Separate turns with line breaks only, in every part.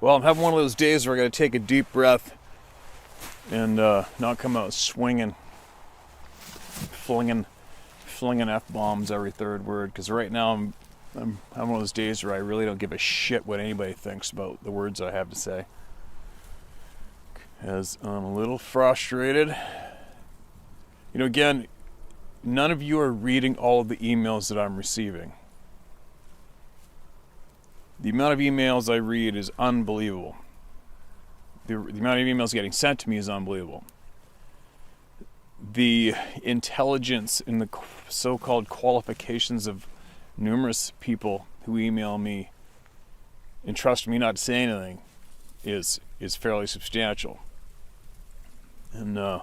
Well, I'm having one of those days where I gotta take a deep breath and not come out swinging, flinging F-bombs every third word. Because right now I'm having one of those days where I really don't give a shit what anybody thinks about the words I have to say. Because I'm a little frustrated. You know, again, none of you are reading all of the emails that I'm receiving. The amount of emails I read is unbelievable. The amount of emails getting sent to me is unbelievable. The intelligence and the so-called qualifications of numerous people who email me and trust me not to say anything is fairly substantial. And the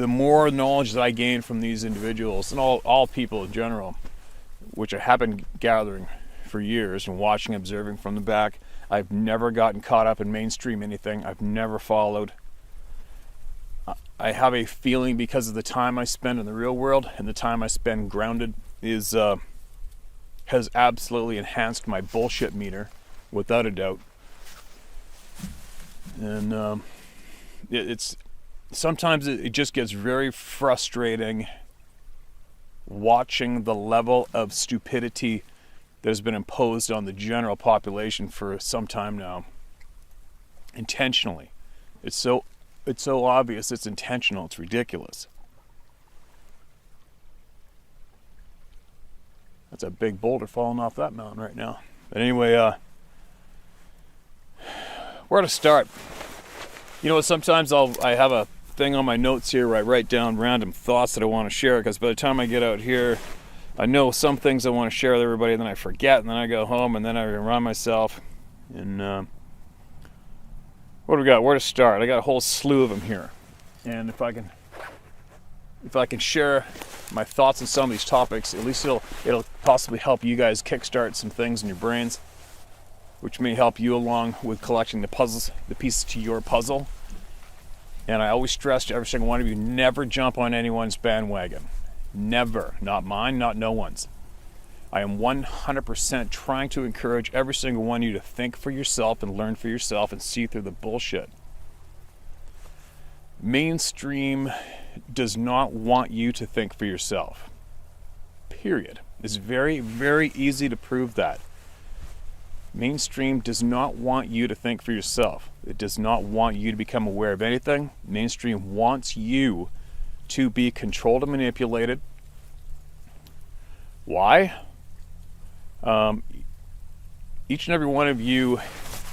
more knowledge that I gain from these individuals, and all people in general, which I have been gathering for years and watching, observing from the back. I've never gotten caught up in mainstream anything. I've never followed. I have a feeling because of the time I spend in the real world and the time I spend grounded has absolutely enhanced my bullshit meter, without a doubt. And it's sometimes it just gets very frustrating watching the level of stupidity that has been imposed on the general population for some time now. Intentionally. It's so obvious it's intentional, it's ridiculous. That's a big boulder falling off that mountain right now. But anyway, where to start? You know, sometimes I have a thing on my notes here where I write down random thoughts that I want to share, because by the time I get out here, I know some things I want to share with everybody, and then I forget, and then I go home, and then I remind myself. And what do we got? Where to start? I got a whole slew of them here, and if I can share my thoughts on some of these topics, at least it'll possibly help you guys kickstart some things in your brains, which may help you along with collecting the pieces to your puzzle. And I always stress to every single one of you: never jump on anyone's bandwagon. Never. Not mine, not no one's. I am 100% trying to encourage every single one of you to think for yourself and learn for yourself and see through the bullshit. Mainstream does not want you to think for yourself. Period. It's very, very easy to prove that. Mainstream does not want you to think for yourself. It does not want you to become aware of anything. Mainstream wants you to be controlled and manipulated. Why? Each and every one of you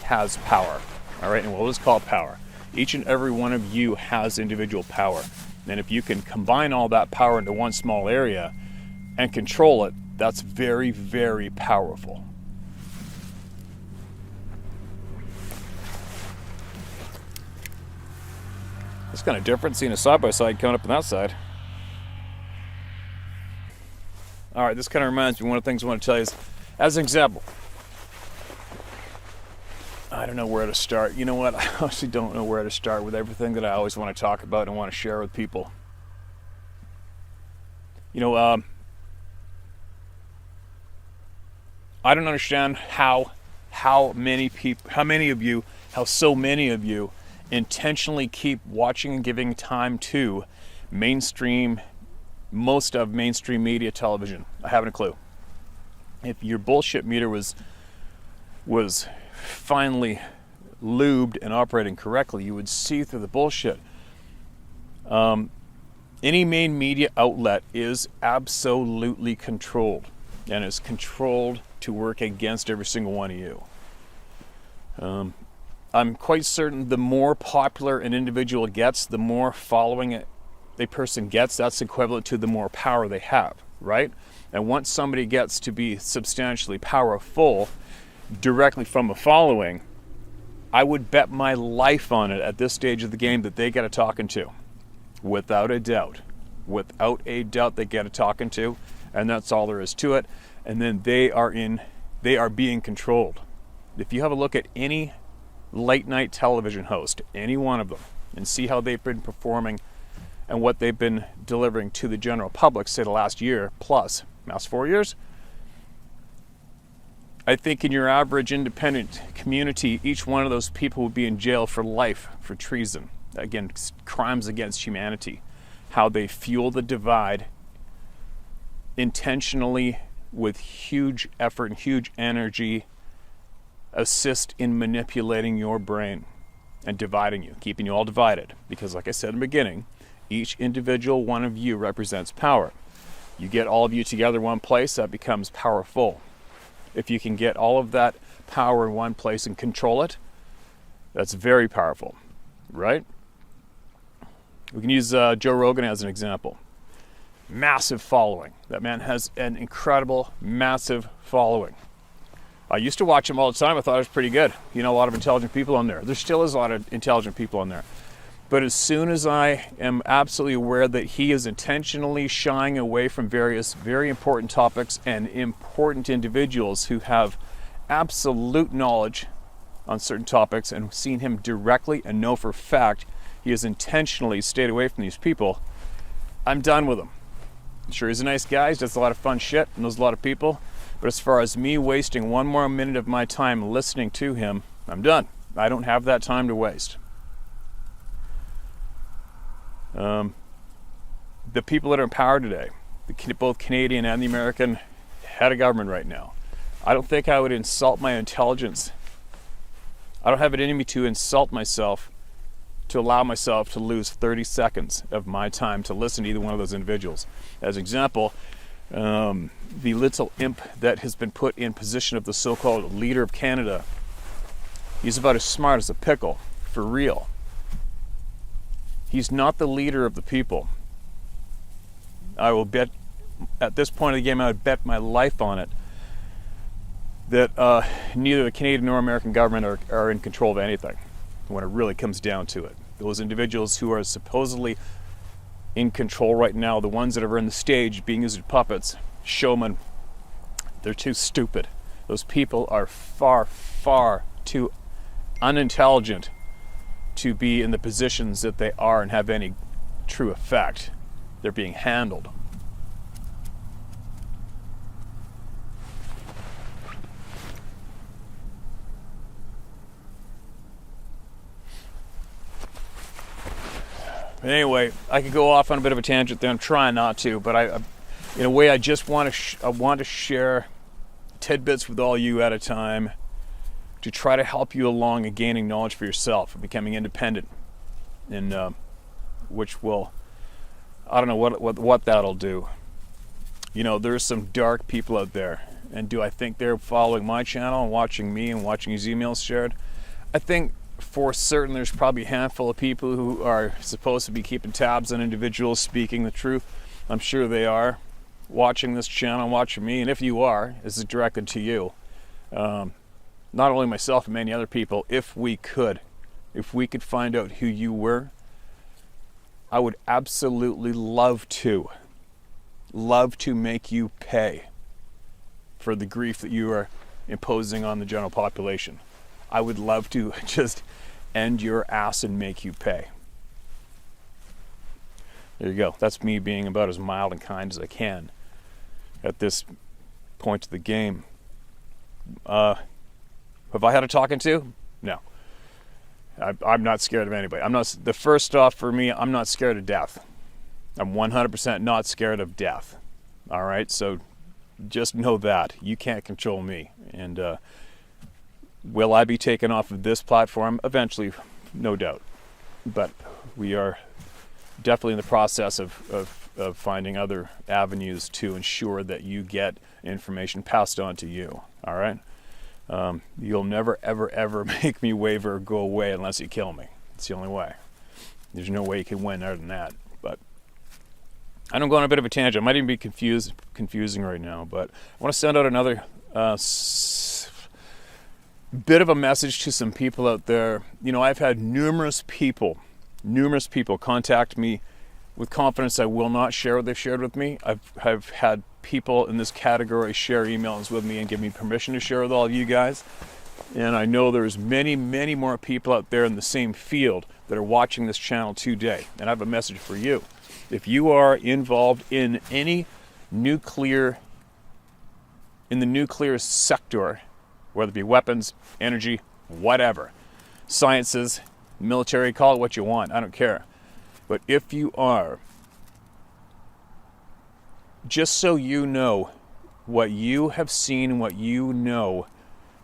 has power. All right, and we'll just call it power. Each and every one of you has individual power. And if you can combine all that power into one small area and control it, that's very, very powerful. It's kind of different seeing a side-by-side coming up on that side. Alright, this kind of reminds me, one of the things I want to tell you is, as an example, I don't know where to start. You know what? I honestly don't know where to start with everything that I always want to talk about and want to share with people. You know, I don't understand how so many of you intentionally keep watching and giving time to most of mainstream media television. I haven't a clue. If your bullshit meter was finally lubed and operating correctly, you would see through the bullshit. Any main media outlet is absolutely controlled, and is controlled to work against every single one of you. I'm quite certain the more popular an individual gets, the more following a person gets, that's equivalent to the more power they have, right? And once somebody gets to be substantially powerful directly from a following, I would bet my life on it at this stage of the game that they get a talking to. Without a doubt. Without a doubt they get a talking to, and that's all there is to it. And then they are being controlled. If you have a look at any late night television host, any one of them, and see how they've been performing and what they've been delivering to the general public, say the last year plus, last 4 years, I think in your average independent community, each one of those people would be in jail for life for treason. Again, crimes against humanity. How they fuel the divide intentionally with huge effort and huge energy, assist in manipulating your brain and dividing you, keeping you all divided. Because like I said in the beginning, each individual one of you represents power. You get all of you together in one place, that becomes powerful. If you can get all of that power in one place and control it, that's very powerful, right? We can use Joe Rogan as an example. Massive following. That man has an incredible, massive following. I used to watch him all the time. I thought it was pretty good. You know, a lot of intelligent people on there. There still is a lot of intelligent people on there. But as soon as I am absolutely aware that he is intentionally shying away from various very important topics and important individuals who have absolute knowledge on certain topics, and seen him directly and know for a fact he has intentionally stayed away from these people, I'm done with him. I'm sure he's a nice guy. He does a lot of fun shit and knows a lot of people. But as far as me wasting one more minute of my time listening to him, I'm done. I don't have that time to waste. The people that are in power today, both Canadian and the American head of government right now, I don't think I would insult my intelligence. I don't have it in me to insult myself to allow myself to lose 30 seconds of my time to listen to either one of those individuals. As an example, the little imp that has been put in position of the so-called leader of Canada, he's about as smart as a pickle, for real. He's not the leader of the people. I will bet, at this point of the game, I would bet my life on it, that neither the Canadian nor American government are in control of anything when it really comes down to it. Those individuals who are supposedly in control right now, the ones that are on the stage being used as puppets, showmen, they're too stupid. Those people are far, far too unintelligent to be in the positions that they are and have any true effect. They're being handled. But anyway, I could go off on a bit of a tangent there. I'm trying not to, but I in a way, I just want to share tidbits with all you at a time to try to help you along in gaining knowledge for yourself and becoming independent, and which will, I don't know what that'll do. You know, there's some dark people out there, and do I think they're following my channel and watching me and watching these emails shared? I think for certain there's probably a handful of people who are supposed to be keeping tabs on individuals speaking the truth. I'm sure they are watching this channel, watching me, and if you are, this is directed to you. Not only myself and many other people, if we could find out who you were, I would absolutely love to make you pay for the grief that you are imposing on the general population. I would love to just end your ass and make you pay. There you go. That's me being about as mild and kind as I can at this point of the game. Have I had a talking to? No. I'm not scared of anybody. The first off for me, I'm not scared of death. I'm 100% not scared of death. All right? So just know that. You can't control me. And will I be taken off of this platform? Eventually, no doubt. But we are definitely in the process of finding other avenues to ensure that you get information passed on to you. All right? You'll never, ever, ever make me waver or go away unless you kill me. It's the only way. There's no way you can win other than that. But I don't go on a bit of a tangent. I might even be confusing right now. But I want to send out another bit of a message to some people out there. You know, I've had numerous people contact me with confidence I will not share what they've shared with me. I've had people in this category share emails with me and give me permission to share with all of you guys. And I know there's many, many more people out there in the same field that are watching this channel today. And I have a message for you. If you are involved in any nuclear sector, whether it be weapons, energy, whatever. Sciences, military, call it what you want, I don't care. But if you are, just so you know, what you have seen, what you know,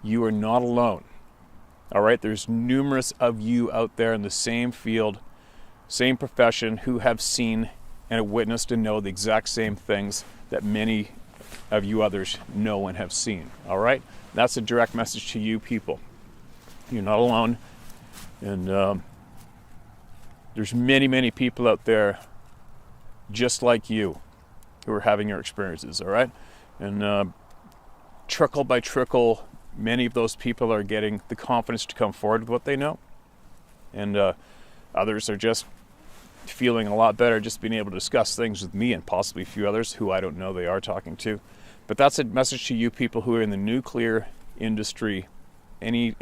you are not alone. All right, there's numerous of you out there in the same field, same profession, who have seen and witnessed and know the exact same things that many of you others know and have seen. All right, that's a direct message to you people. You're not alone, and there's many people out there just like you who are having your experiences. All right, and trickle by trickle, many of those people are getting the confidence to come forward with what they know, and others are just feeling a lot better just being able to discuss things with me and possibly a few others who I don't know they are talking to. But that's a message to you people who are in the nuclear industry, any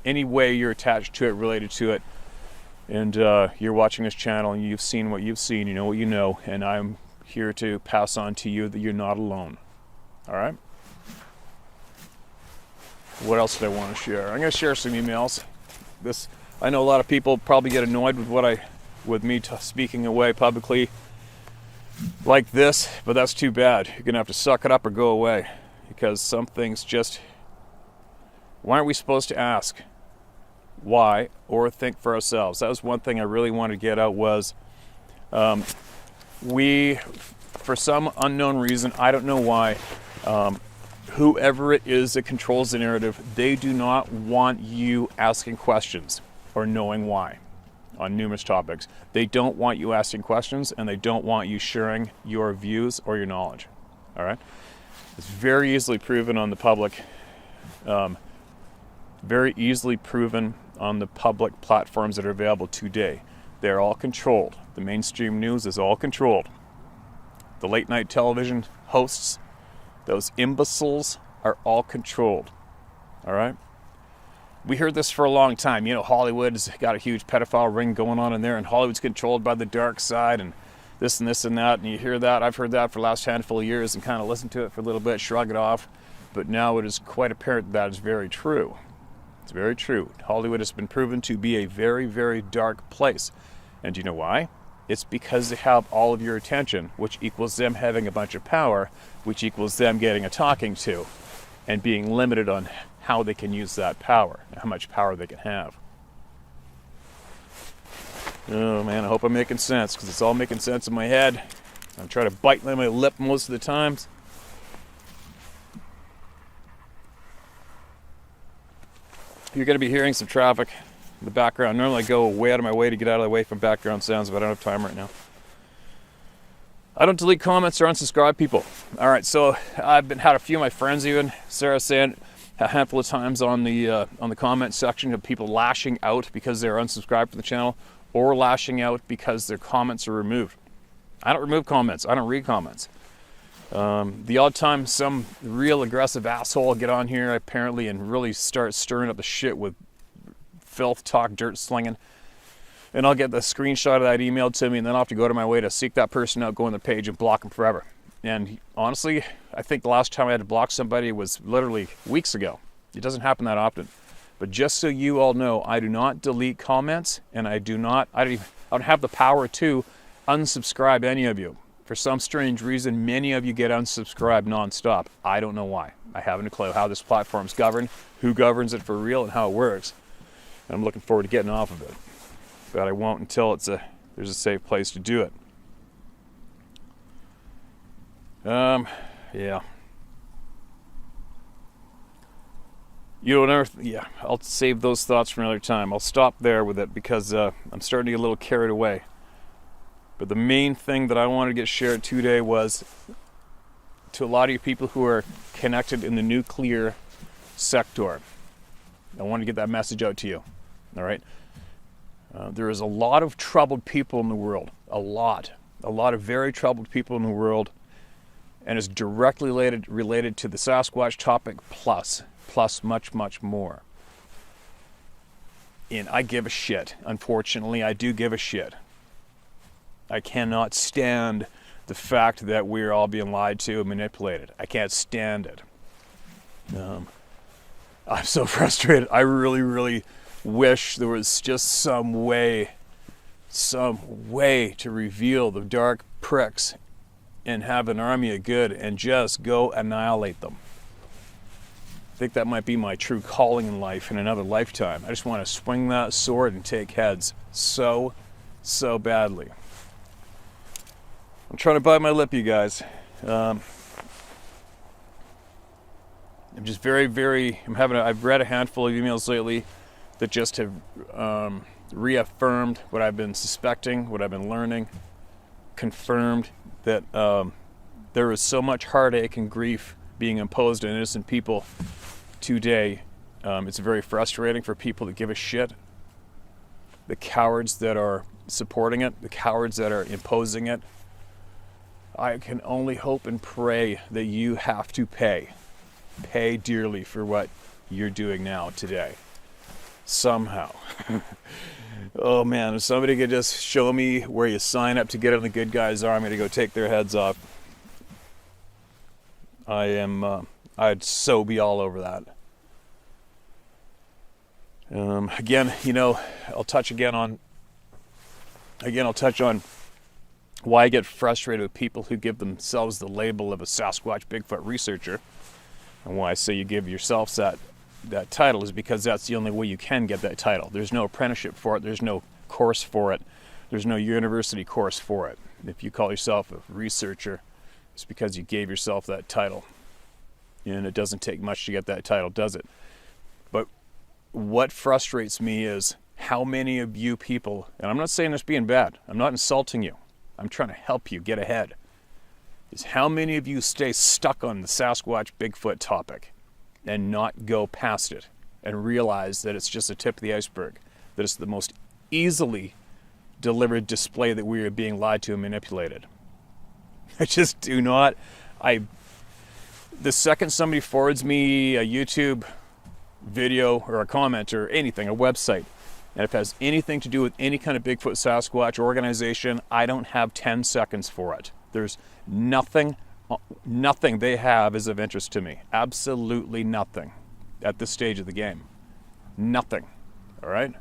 way you're attached to it, related to it, and you're watching this channel and you've seen what you've seen, you know what you know, and I'm here to pass on to you that you're not alone. All right? What else did I want to share? I'm going to share some emails. I know a lot of people probably get annoyed with me speaking away publicly like this, but that's too bad. You're going to have to suck it up or go away, because some things just, why aren't we supposed to ask why or think for ourselves? That was one thing I really wanted to get out was we, for some unknown reason, I don't know why, whoever it is that controls the narrative, they do not want you asking questions or knowing why on numerous topics. They don't want you asking questions, and they don't want you sharing your views or your knowledge. All right? It's very easily proven on the public, platforms that are available today. They're all controlled. The mainstream news is all controlled. The late night television hosts, those imbeciles, are all controlled. All right? We heard this for a long time. You know, Hollywood's got a huge pedophile ring going on in there, and Hollywood's controlled by the dark side, and this and that, and you hear that. I've heard that for the last handful of years and kind of listened to it for a little bit, shrug it off. But now it is quite apparent that is very true. It's very true. Hollywood has been proven to be a very, very dark place. And do you know why? It's because they have all of your attention, which equals them having a bunch of power, which equals them getting a talking to, and being limited on how they can use that power, how much power they can have. Oh man, I hope I'm making sense, because it's all making sense in my head. I'm trying to bite my lip most of the times. You're going to be hearing some traffic in the background. Normally I go way out of my way to get out of the way from background sounds, but I don't have time right now. I don't delete comments or unsubscribe people. All right, so I've had a few of my friends, even Sarah, saying a handful of times on the comment section of people lashing out because they're unsubscribed from the channel, or lashing out because their comments are removed. I don't remove comments. I don't read comments. The odd time some real aggressive asshole will get on here apparently and really start stirring up the shit with filth talk, dirt slinging, and I'll get the screenshot of that emailed to me, and then I'll have to go to my way to seek that person out, go on the page and block them forever. And honestly, I think the last time I had to block somebody was literally weeks ago. It doesn't happen that often. But just so you all know, I do not delete comments, and I don't have the power to unsubscribe any of you. For some strange reason, many of you get unsubscribed nonstop. I don't know why. I haven't a clue how this platform's governed, who governs it for real, and how it works. And I'm looking forward to getting off of it. But I won't until there's a safe place to do it. Yeah. I'll save those thoughts for another time. I'll stop there with it because I'm starting to get a little carried away. But the main thing that I wanted to get shared today was to a lot of you people who are connected in the nuclear sector. I want to get that message out to you. All right? There is a lot of troubled people in the world. A lot of very troubled people in the world. And it's directly related to the Sasquatch topic plus much, much more. And I give a shit. Unfortunately, I do give a shit. I cannot stand the fact that we're all being lied to and manipulated. I can't stand it. I'm so frustrated. I really, really wish there was just some way to reveal the dark pricks and have an army of good and just go annihilate them. I think that might be my true calling in life in another lifetime. I just want to swing that sword and take heads so badly. I'm trying to bite my lip, you guys. I'm just I've read a handful of emails lately that just have reaffirmed what I've been suspecting, what I've been learning, confirmed that there is so much heartache and grief being imposed on innocent people today. It's very frustrating for people that give a shit. The cowards that are supporting it, the cowards that are imposing it. I can only hope and pray that you have to pay dearly for what you're doing now today. Somehow. Oh man, if somebody could just show me where you sign up to get in the good guys' army to go take their heads off, I'd so be all over that. Again, I'll touch on why I get frustrated with people who give themselves the label of a Sasquatch Bigfoot researcher, and why I say you give yourself that title is because that's the only way you can get that title. There's no apprenticeship for it. There's no course for it. There's no university course for it. If you call yourself a researcher, it's because you gave yourself that title. And it doesn't take much to get that title, does it? But what frustrates me is how many of you people, and I'm not saying this being bad, I'm not insulting you, I'm trying to help you get ahead, is how many of you stay stuck on the Sasquatch Bigfoot topic and not go past it and realize that it's just a tip of the iceberg, that it's the most easily delivered display that we are being lied to and manipulated. I just do not. The second somebody forwards me a YouTube video or a comment or anything, a website, and if it has anything to do with any kind of Bigfoot Sasquatch organization, I don't have 10 seconds for it. There's nothing they have is of interest to me. Absolutely nothing at this stage of the game. Nothing. All right?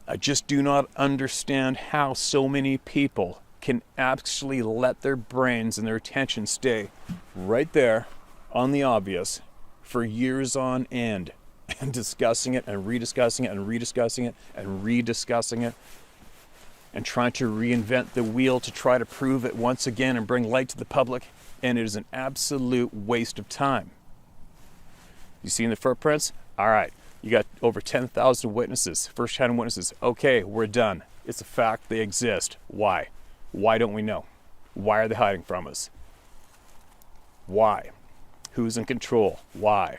I just do not understand how so many people can actually let their brains and their attention stay right there on the obvious for years on end and discussing it and rediscussing it and rediscussing it and rediscussing it and trying to reinvent the wheel to try to prove it once again and bring light to the public, and it is an absolute waste of time. You seen the footprints? All right, you got over 10,000 witnesses, first-hand witnesses. Okay, we're done. It's a fact, they exist. Why? Why don't we know? Why are they hiding from us? Why? Who's in control? Why?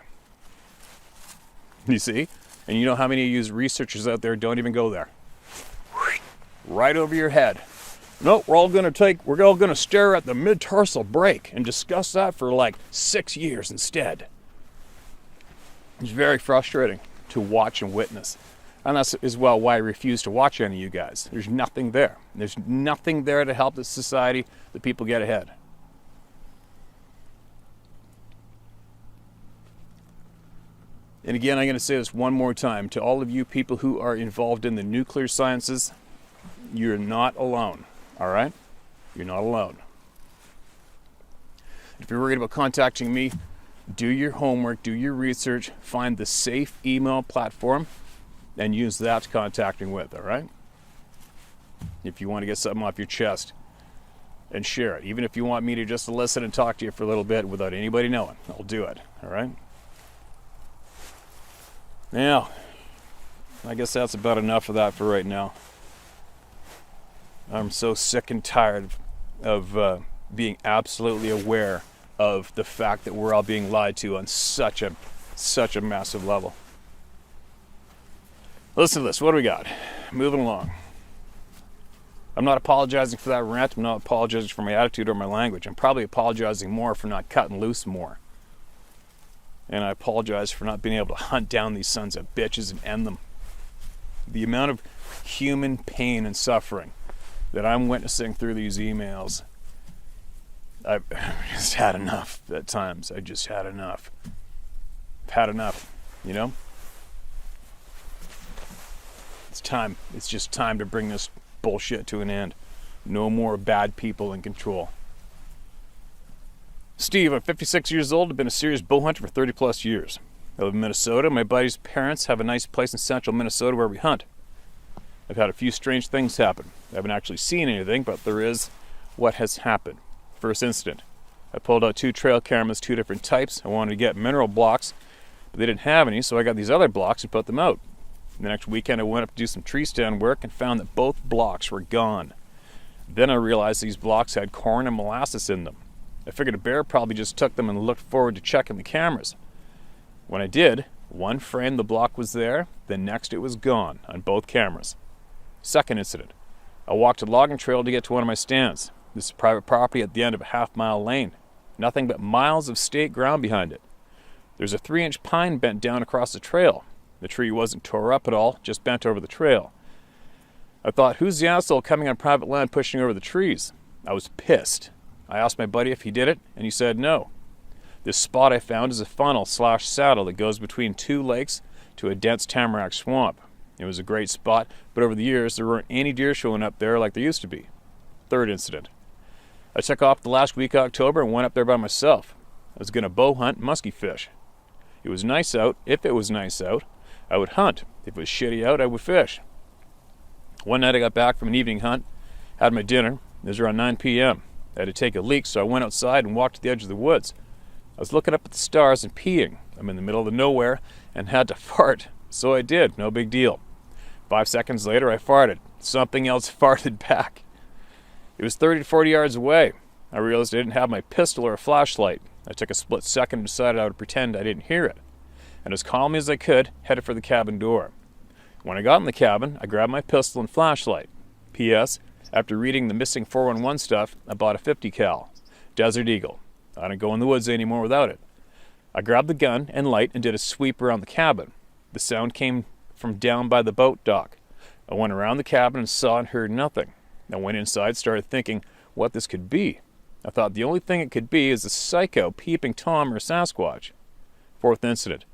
You see? And you know how many of you researchers out there don't even go there? Right over your head. No, we're all going to stare at the mid-tarsal break and discuss that for like 6 years instead. It's very frustrating to watch and witness. And that's as well why I refuse to watch any of you guys. There's nothing there. There's nothing there to help the society, the people get ahead. And again, I'm going to say this one more time. To all of you people who are involved in the nuclear sciences, you're not alone, all right? You're not alone. If you're worried about contacting me, do your homework, do your research, find the safe email platform, and use that to contact me with, all right? If you want to get something off your chest, and share it. Even if you want me to just listen and talk to you for a little bit without anybody knowing, I'll do it, all right? Now, I guess that's about enough of that for right now. I'm so sick and tired of being absolutely aware of the fact that we're all being lied to on such a massive level. Listen to this. What do we got? Moving along. I'm not apologizing for that rant. I'm not apologizing for my attitude or my language. I'm probably apologizing more for not cutting loose more. And I apologize for not being able to hunt down these sons of bitches and end them. The amount of human pain and suffering that I'm witnessing through these emails, I've just had enough at times. I just had enough. I've had enough, you know? It's time. It's just time to bring this bullshit to an end. No more bad people in control. Steve, I'm 56 years old. I've been a serious bow hunter for 30 plus years. I live in Minnesota. My buddy's parents have a nice place in central Minnesota where we hunt. I've had a few strange things happen. I haven't actually seen anything, but there is what has happened. First incident. I pulled out 2 trail cameras, 2 different types. I wanted to get mineral blocks, but they didn't have any, so I got these other blocks and put them out. The next weekend I went up to do some tree stand work and found that both blocks were gone. Then I realized these blocks had corn and molasses in them. I figured a bear probably just took them and looked forward to checking the cameras. When I did, one frame the block was there, the next it was gone on both cameras. Second incident. I walked a logging trail to get to one of my stands. This is private property at the end of a half-mile lane. Nothing but miles of state ground behind it. There's a 3-inch pine bent down across the trail. The tree wasn't tore up at all, just bent over the trail. I thought, who's the asshole coming on private land pushing over the trees? I was pissed. I asked my buddy if he did it, and he said no. This spot I found is a funnel/saddle that goes between 2 lakes to a dense tamarack swamp. It was a great spot, but over the years there weren't any deer showing up there like there used to be. Third incident. I took off the last week of October and went up there by myself. I was going to bow hunt musky fish. It was nice out. If it was nice out, I would hunt. If it was shitty out, I would fish. One night I got back from an evening hunt, had my dinner. It was around 9 p.m. I had to take a leak, so I went outside and walked to the edge of the woods. I was looking up at the stars and peeing. I'm in the middle of nowhere and had to fart. So I did, no big deal. 5 seconds later, I farted. Something else farted back. It was 30 to 40 yards away. I realized I didn't have my pistol or a flashlight. I took a split second and decided I would pretend I didn't hear it. And as calmly as I could, headed for the cabin door. When I got in the cabin, I grabbed my pistol and flashlight. P.S. After reading the missing 411 stuff, I bought a 50 cal. Desert Eagle. I don't go in the woods anymore without it. I grabbed the gun and light and did a sweep around the cabin. The sound came from down by the boat dock. I went around the cabin and saw and heard nothing. I went inside, started thinking what this could be. I thought the only thing it could be is a psycho peeping Tom or a Sasquatch. Fourth incident.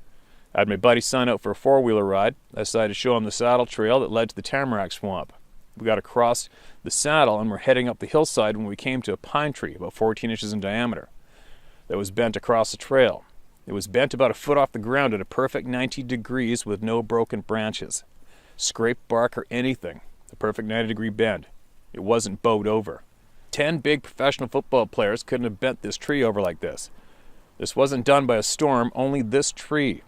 I had my buddy son out for a 4-wheeler ride. I decided to show him the saddle trail that led to the tamarack swamp. We got across the saddle and were heading up the hillside when we came to a pine tree about 14 inches in diameter that was bent across the trail. It was bent about a foot off the ground at a perfect 90 degrees with no broken branches, scraped bark or anything. A perfect 90-degree bend. It wasn't bowed over. 10 big professional football players couldn't have bent this tree over like this. This wasn't done by a storm, only this tree.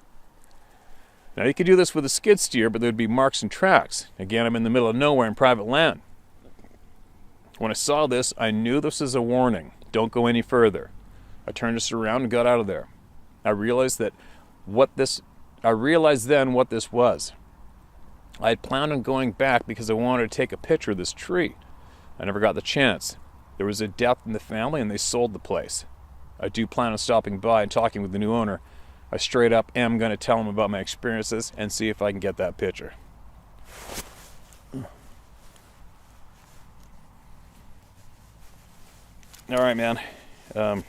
Now you could do this with a skid steer, but there would be marks and tracks. Again, I'm in the middle of nowhere in private land. When I saw this, I knew this was a warning. Don't go any further. I turned this around and got out of there. I realized then what this was. I had planned on going back because I wanted to take a picture of this tree. I never got the chance. There was a death in the family and they sold the place. I do plan on stopping by and talking with the new owner. I straight up am going to tell him about my experiences and see if I can get that picture. All right, man. All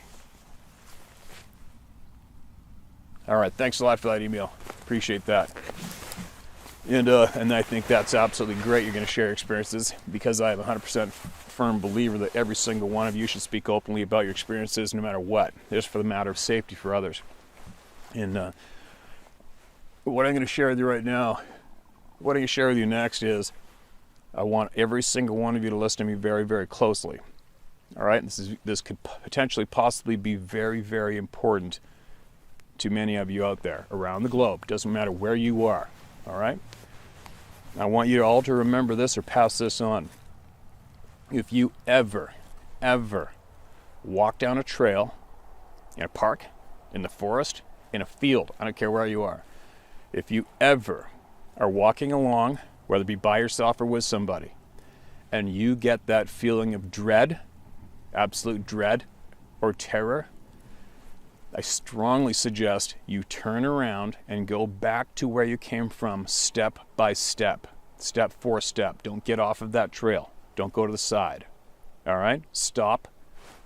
right, thanks a lot for that email. Appreciate that. And I think that's absolutely great. You're going to share your experiences because I am a 100% firm believer that every single one of you should speak openly about your experiences no matter what, just for the matter of safety for others. And what I'm going to share with you right now, what I'm going to share with you next is I want every single one of you to listen to me very, very closely. All right? This could potentially possibly be very, very important to many of you out there around the globe. Doesn't matter where you are. All right? I want you all to remember this or pass this on. If you ever walk down a trail, in a park, in the forest, in a field, I don't care where you are. If you ever are walking along, whether it be by yourself or with somebody, and you get that feeling of dread, absolute dread or terror, I strongly suggest you turn around and go back to where you came from step by step. Step for step. Don't get off of that trail. Don't go to the side. All right? Stop,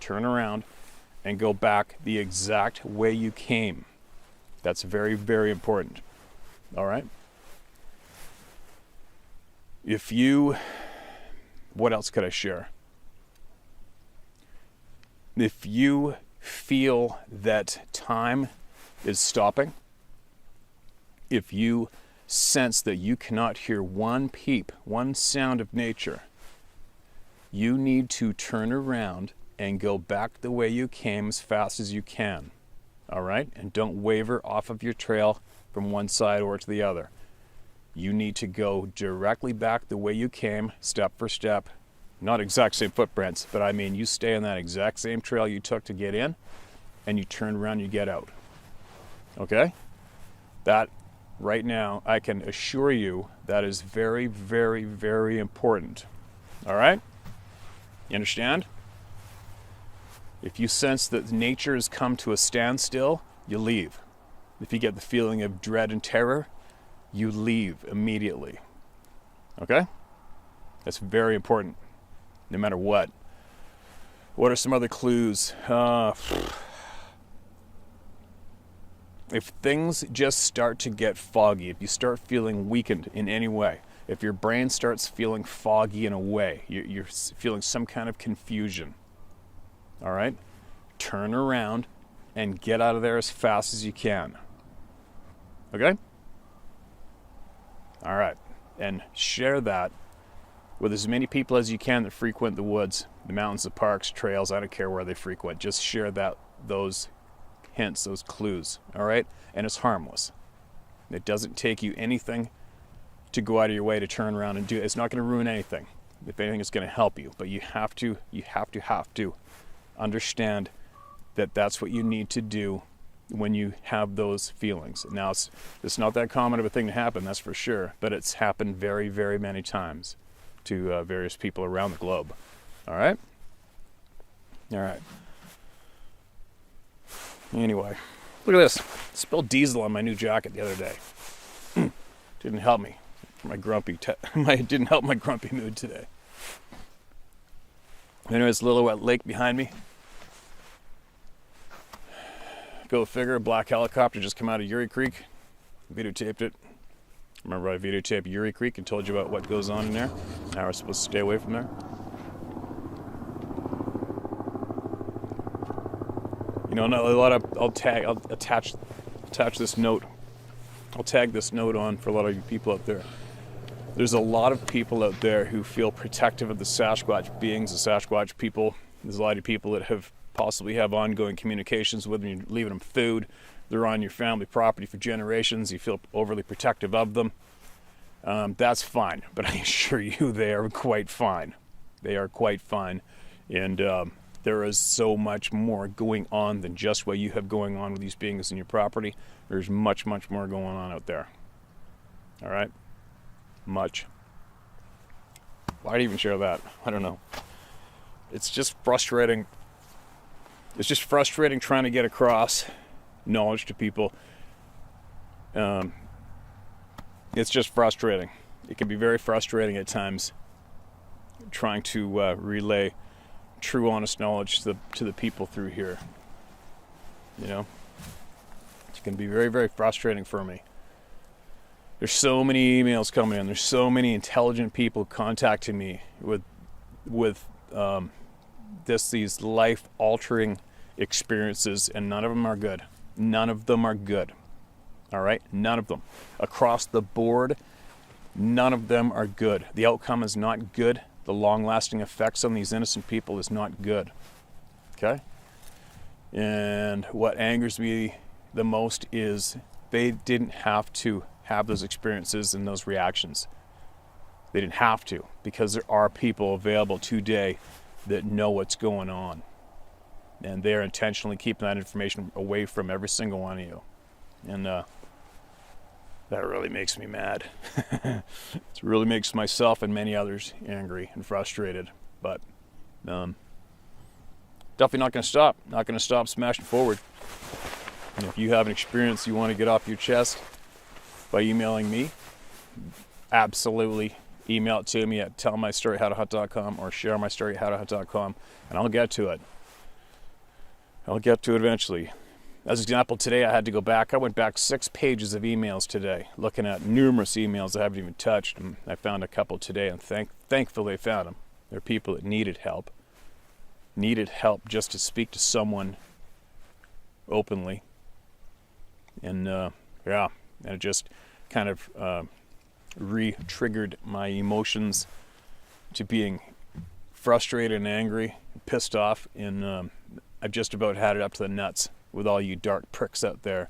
turn around, and go back the exact way you came. That's very, very important. All right? What else could I share? If you feel that time is stopping, if you sense that you cannot hear one peep, one sound of nature, you need to turn around and go back the way you came as fast as you can. All right? And don't waver off of your trail from one side or to the other. You need to go directly back the way you came, step for step. Not exact same footprints, but I mean you stay on that exact same trail you took to get in, and you turn around and you get out. Okay? That, right now, I can assure you that is very, very, very important. All right? You understand? If you sense that nature has come to a standstill, you leave. If you get the feeling of dread and terror, you leave immediately. Okay? That's very important, no matter what. What are some other clues? If things just start to get foggy, if you start feeling weakened in any way, if your brain starts feeling foggy in a way, you're feeling some kind of confusion, all right? Turn around and get out of there as fast as you can. Okay? All right. And share that with as many people as you can that frequent the woods, the mountains, the parks, trails. I don't care where they frequent. Just share those hints, those clues. All right? And it's harmless. It doesn't take you anything to go out of your way to turn around and do it. It's not going to ruin anything. If anything, it's going to help you. But you have to understand that that's what you need to do when you have those feelings. Now, it's not that common of a thing to happen, that's for sure, but it's happened very, very many times to various people around the globe. All right? All right. Anyway, look at this. I spilled diesel on my new jacket the other day. Didn't help me. Didn't help my grumpy mood today. Anyways, Lillooet Lake behind me. Go figure, a black helicopter just come out of Uri Creek. Videotaped it. Remember I videotaped Uri Creek and told you about what goes on in there? Now we're supposed to stay away from there. You know, not a lot of, I'll attach this note. I'll tag this note on for a lot of you people out there. There's a lot of people out there who feel protective of the Sasquatch beings, the Sasquatch people. There's a lot of people that possibly have ongoing communications with them. You're leaving them food. They're on your family property for generations. You feel overly protective of them. That's fine, but I assure you they are quite fine. They are quite fine. And there is so much more going on than just what you have going on with these beings in your property. There's much, much more going on out there. All right? Much. Why'd I even share that? I don't know. It's just frustrating. It's just frustrating trying to get across knowledge to people. It's just frustrating. It can be very frustrating at times trying to relay true, honest knowledge to the people through here. You know? It can be very, very frustrating for me. There's so many emails coming in. There's so many intelligent people contacting me with these life-altering experiences, and none of them are good. None of them are good. All right? None of them. Across the board, none of them are good. The outcome is not good. The long-lasting effects on these innocent people is not good. Okay? And what angers me the most is they didn't have to have those experiences and those reactions. They didn't have to, because there are people available today that know what's going on. And they're intentionally keeping that information away from every single one of you. And that really makes me mad. It really makes myself and many others angry and frustrated. But definitely not going to stop. Not going to stop smashing forward. And if you have an experience you want to get off your chest by emailing me, absolutely email it to me at tellmystoryhowtohunt.com or sharemystoryhowtohunt.com, and I'll get to it. I'll get to it eventually. As an example, today I had to go back. I went back 6 pages of emails today, looking at numerous emails I haven't even touched. And I found a couple today, and thankfully I found them. They're people that needed help just to speak to someone openly. And and it just kind of re-triggered my emotions to being frustrated and angry, and pissed off, and I've just about had it up to the nuts with all you dark pricks out there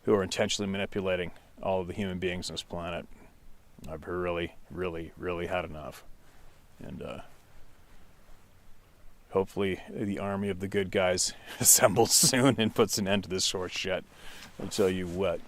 who are intentionally manipulating all of the human beings on this planet. I've really, really, really had enough. And hopefully the army of the good guys assembles soon and puts an end to this sort of shit. I'll tell you what.